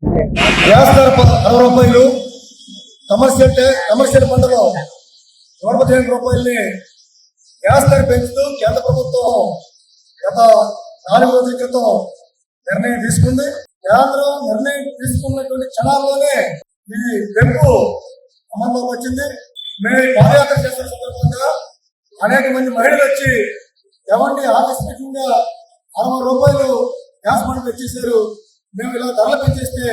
Gas ధర 60 రూపాయలు, commercial పంటలో 115 రూపాయలని గ్యాస్ ధర పెంచుతూ కేంద్ర ప్రభుత్వం గత 4 రోజుల క్రితం నిర్ణయం తీసుకుంది. కేంద్రం నిర్ణయం తీసుకున్నటువంటి క్షణాల్లోనే ఈ పెంపు అమల్లోకి వచ్చింది. మేము పాదయాత్ర చేసిన సందర్భంగా అనేక మంది మహిళలు వచ్చి ఏమండి ఆకస్మికంగా 60 రూపాయలు గ్యాస్ బండ్ పెంచేశారు, మేము ఇలా ధరలు పెంచేస్తే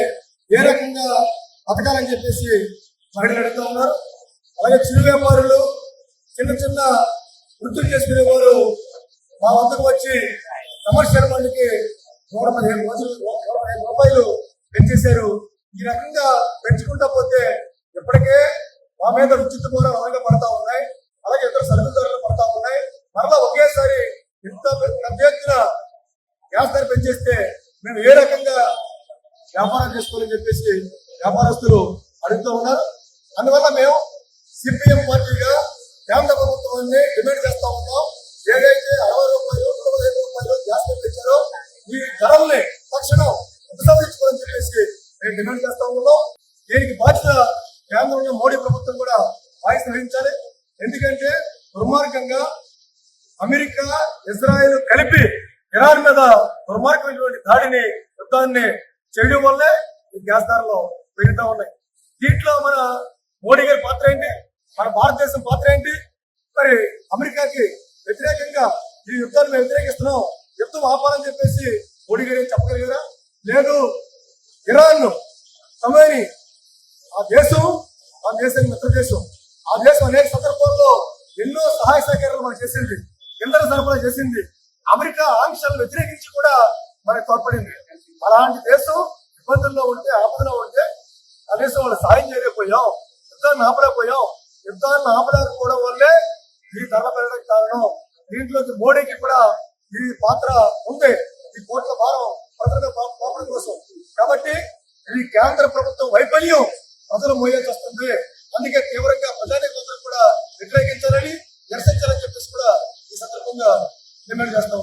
ఏ రకంగా బతకాలని చెప్పేసి మహిళలు అడుగుతూ ఉన్నారు. అలాగే చిరు వ్యాపారులు, చిన్న వృత్తులు చేసుకునేవారు మా వద్దకు వచ్చి కమర్షియల్ బండ్కి 115 రూపాయలు పెంచేశారు. ఈ రకంగా పెంచుకుంటా పోతే ఇప్పటికే మా మీద ఉచిత మూలాలు అలాగే పడతా ఉన్నాయి, అలాగే ఇతర సరుకుల ధరలు పడతా ఉన్నాయి. మరలా ఒకేసారి ఇంత పెద్ద ఎత్తున గ్యాస్ ధర పెంచేస్తే మేము ఏ రకంగా వ్యాపారం చేసుకోవాలని చెప్పేసి వ్యాపారస్తులు అడుగుతూ ఉన్నారు. అందువల్ల మేము సిపిఎం పార్టీగా కేంద్ర ప్రభుత్వాన్ని డిమాండ్ చేస్తా ఉన్నాం. ఏదైతే 60 రూపాయలు 115 రూపాయలు గ్యాస్ ధర పెంచారో ఈ ధరల్ని తక్షణం ఉపసంహరించుకోవాలని చెప్పేసి మేము డిమాండ్ చేస్తా ఉన్నాం. దీనికి బాధ్యత కేంద్రంలో మోడీ ప్రభుత్వం కూడా వాయిస్ వహించాలి. ఎందుకంటే దుర్మార్గంగా అమెరికా, ఇజ్రాయెల్ కలిపి ఇరాన్ మీద దుర్మార్గమైనటువంటి దాడిని, యుద్ధాన్ని చేయడం వల్లే ఈ గ్యాస్ ధరలు పెరుగుతూ ఉన్నాయి. దీంట్లో మన మోడీ గారి పాత్ర ఏంటి, మన భారతదేశం పాత్ర ఏంటి? మరి అమెరికాకి వ్యతిరేకంగా ఈ యుద్ధాన్ని మేము వ్యతిరేకిస్తున్నాం, యుద్ధం ఆపాలని చెప్పేసి మోడీ గారు చెప్పగలిగారా? లేదు. ఇరాన్ సమయాన్ని ఆ దేశానికి మిత్ర దేశం, ఆ దేశం అనేక సందర్భాల్లో ఎన్నో సహాయ సహకారాలు మనకు చేసింది, ఇంధన సరఫరా చేసింది. అమెరికా ఆంక్షలను వ్యతిరేకించి కూడా మనకు తోడ్పడింది. అలాంటి దేశం ఇబ్బందుల్లో ఉంటే, ఆపదలో ఉంటే ఆ దేశం వాళ్ళు సాయం చేయలేకపోయాం, యుద్ధాన్ని ఆపలేకపోయాం. యుద్ధాన్ని ఆపలేకపోవడం వల్లే ఈ ధరలు పెరగడానికి కారణం. దీంట్లోకి మోడీకి కూడా ఈ పాత్ర ఉంది. ఈ కోట్ల భారం ప్రజల పాపడం కోసం. కాబట్టి ఈ కేంద్ర ప్రభుత్వం వైఫల్యం ప్రజలు మోయాల్సి వస్తుంది. అందుకే తీవ్రంగా ప్రజానికందరూ కూడా వ్యతిరేకించాలని, నిరసించాలని చెప్పేసి కూడా ఈ సందర్భంగా డిమాండ్ చేస్తాం.